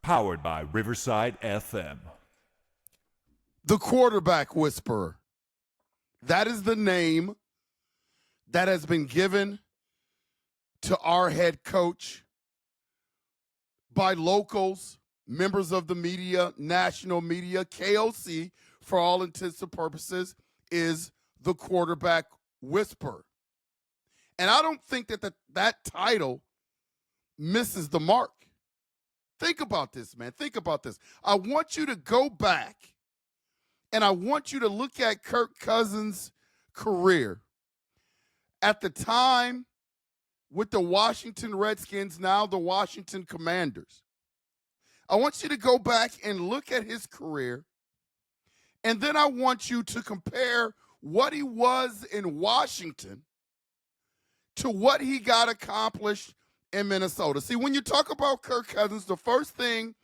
Powered by Riverside FM. The quarterback whisperer. That is the name that has been given to our head coach by locals, members of the media, national media. KOC, for all intents and purposes, is the quarterback whisperer. And I don't think that title misses the mark. Think about this, man. Think about this. I want you to go back and I want you to look at Kirk Cousins' career at the time with the Washington Redskins, now the Washington Commanders. I want you to go back and look at his career, and then I want you to compare what he was in Washington to what he got accomplished in Minnesota. See, when you talk about Kirk Cousins, the first thing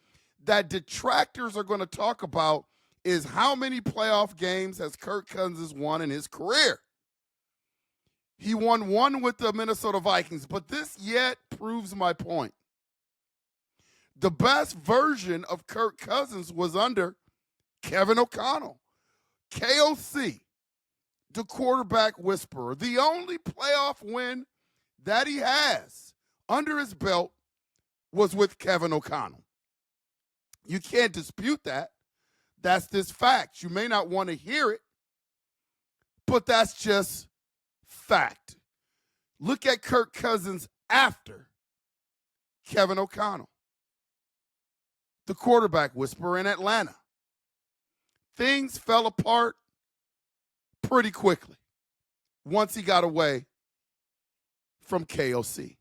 that detractors are going to talk about is how many playoff games has Kirk Cousins won in his career. He won one with the Minnesota Vikings, but this yet proves my point. The best version of Kirk Cousins was under Kevin O'Connell. KOC, the quarterback whisperer. The only playoff win that he has under his belt was with Kevin O'Connell. You can't dispute that. That's this fact. You may not want to hear it, but that's just fact. Look at Kirk Cousins after Kevin O'Connell, the quarterback whisperer in Atlanta. Things fell apart pretty quickly once he got away from KOC.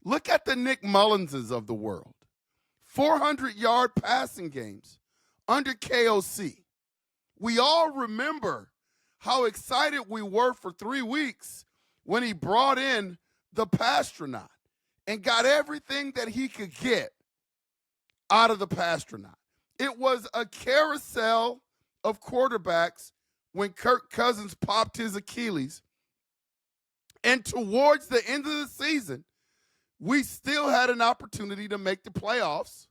Look at the Nick Mullenses of the world. 400-yard passing games under KOC. We all remember how excited we were for 3 weeks when he brought in the Pastronaut and got everything that he could get out of the Pastronaut. It was a carousel of quarterbacks when Kirk Cousins popped his Achilles. And towards the end of the season, we still had an opportunity to make the playoffs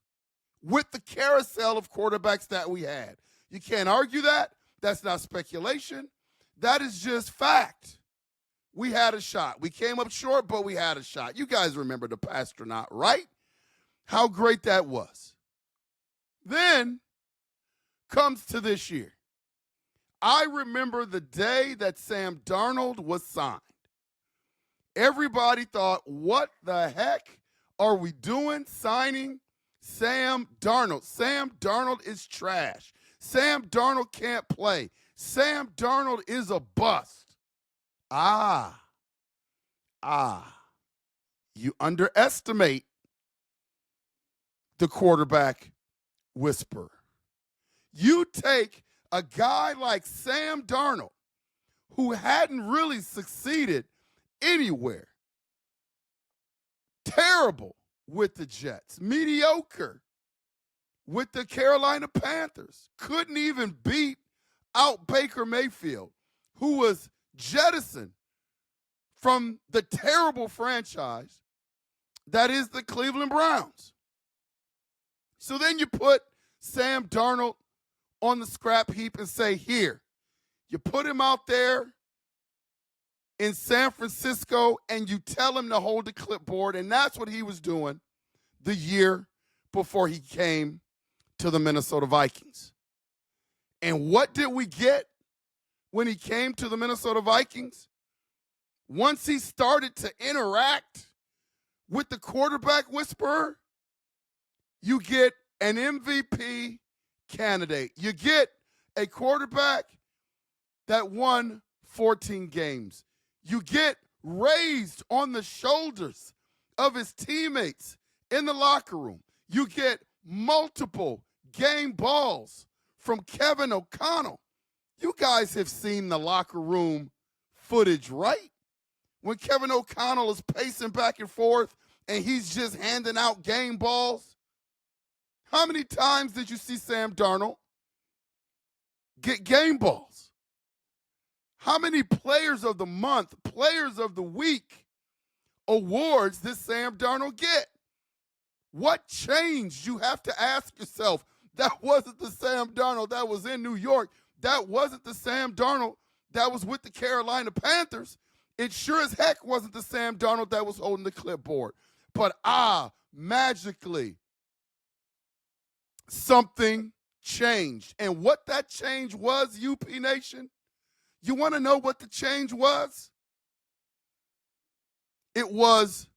with the carousel of quarterbacks that we had. You can't argue that. That's not speculation. That is just fact. We had a shot. We came up short, but we had a shot. You guys remember the Pastronaut, right? How great that was. Then comes to this year. I remember the day that Sam Darnold was signed. Everybody thought, what the heck are we doing signing Sam Darnold? Sam Darnold is trash. Sam Darnold can't play. Sam Darnold is a bust. You underestimate the quarterback whisperer. You take a guy like Sam Darnold, who hadn't really succeeded anywhere, terrible with the Jets, mediocre with the Carolina Panthers, couldn't even beat out Baker Mayfield, who was jettisoned from the terrible franchise that is the Cleveland Browns. So then you put Sam Darnold on the scrap heap and say, here, you put him out there in San Francisco and you tell him to hold the clipboard, and that's what he was doing the year before he came to the Minnesota Vikings. And what did we get when he came to the Minnesota Vikings? Once he started to interact with the quarterback whisperer, you get an MVP candidate. You get a quarterback that won 14 games. You get raised on the shoulders of his teammates in the locker room. You get multiple game balls from Kevin O'Connell. You guys have seen the locker room footage, right? When Kevin O'Connell is pacing back and forth and he's just handing out game balls. How many times did you see Sam Darnold get game balls? How many players of the month, players of the week awards did Sam Darnold get? What changed? You have to ask yourself. That wasn't the Sam Darnold that was in New York. That wasn't the Sam Darnold that was with the Carolina Panthers. It sure as heck wasn't the Sam Darnold that was holding the clipboard. But magically, something changed. And what that change was, UP Nation, you want to know what the change was? It was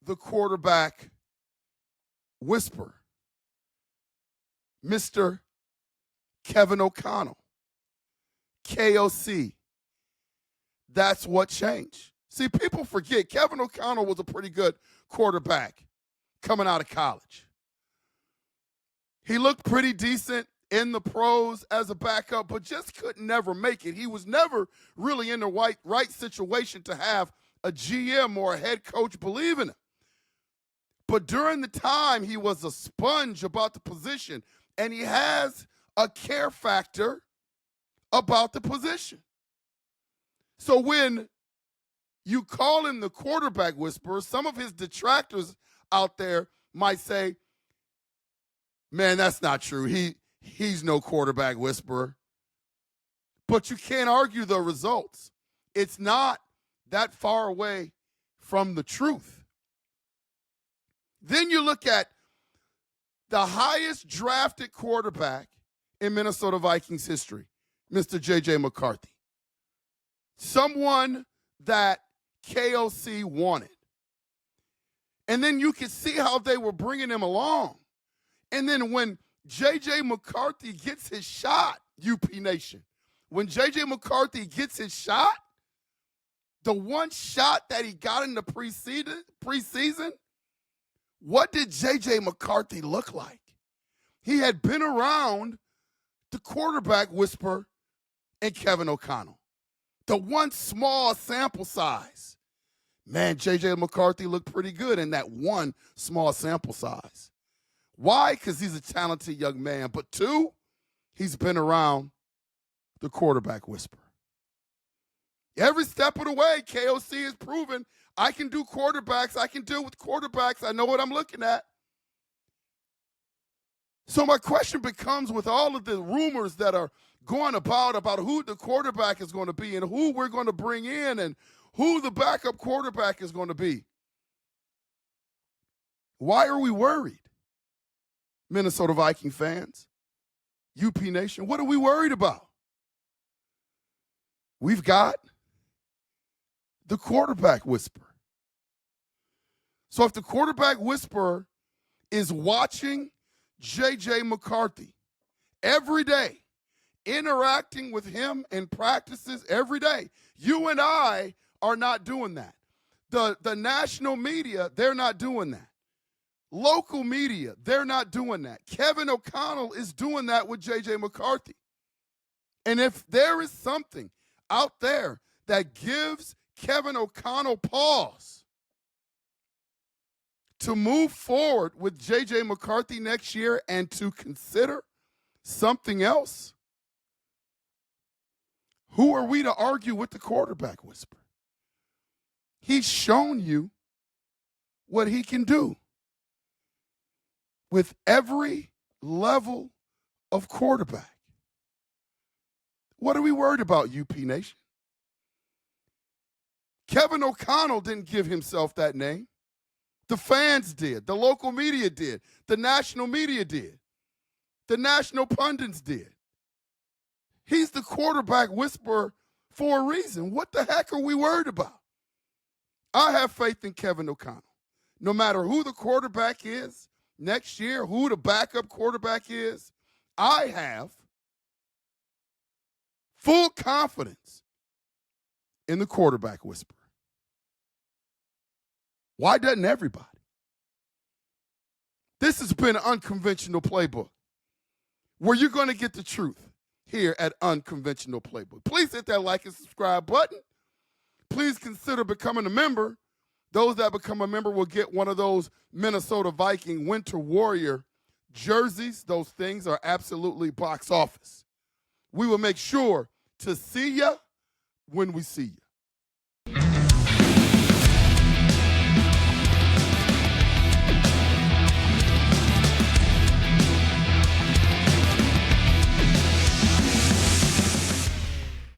the quarterback whisperer, Mr. Kevin O'Connell, KOC. That's what changed. See, people forget Kevin O'Connell was a pretty good quarterback coming out of college. He looked pretty decent in the pros as a backup, but just could never make it. He was never really in the right situation to have a GM or a head coach believe in him. But during the time, he was a sponge about the position, and he has a care factor about the position. So when you call him the quarterback whisperer, some of his detractors out there might say, man, that's not true. He's no quarterback whisperer. But you can't argue the results. It's not that far away from the truth. Then you look at the highest drafted quarterback in Minnesota Vikings history, Mr. J.J. McCarthy. Someone that KOC wanted. And then you could see how they were bringing him along. And then when J.J. McCarthy gets his shot, UP Nation, when J.J. McCarthy gets his shot, the one shot that he got in the preseason, what did J.J. McCarthy look like? He had been around the quarterback whisperer and Kevin O'Connell. The one small sample size. Man, J.J. McCarthy looked pretty good in that one small sample size. Why? Because he's a talented young man. But two, he's been around the quarterback whisperer. Every step of the way, KOC has proven I can do quarterbacks. I can deal with quarterbacks. I know what I'm looking at. So my question becomes, with all of the rumors that are going about who the quarterback is going to be and who we're going to bring in and who the backup quarterback is going to be, why are we worried? Minnesota Viking fans, UP Nation, what are we worried about? We've got the quarterback whisperer. So if the quarterback whisperer is watching J.J. McCarthy every day, interacting with him in practices every day, you and I are not doing that. The national media, they're not doing that. Local media, they're not doing that. Kevin O'Connell is doing that with J.J. McCarthy. And if there is something out there that gives Kevin O'Connell pause to move forward with J.J. McCarthy next year and to consider something else, who are we to argue with the quarterback whisperer? He's shown you what he can do with every level of quarterback. What are we worried about, UP Nation? Kevin O'Connell didn't give himself that name. The fans did. The local media did. The national media did. The national pundits did. He's the quarterback whisperer for a reason. What the heck are we worried about? I have faith in Kevin O'Connell. No matter who the quarterback is next year, who the backup quarterback is, I have full confidence in the quarterback whisperer. Why doesn't everybody? This has been an Unconventional Playbook, where you're going to get the truth here at Unconventional Playbook. Please hit that like and subscribe button. Please consider becoming a member. Those that become a member will get one of those Minnesota Viking Winter Warrior jerseys. Those things are absolutely box office. We will make sure to see you when we see you.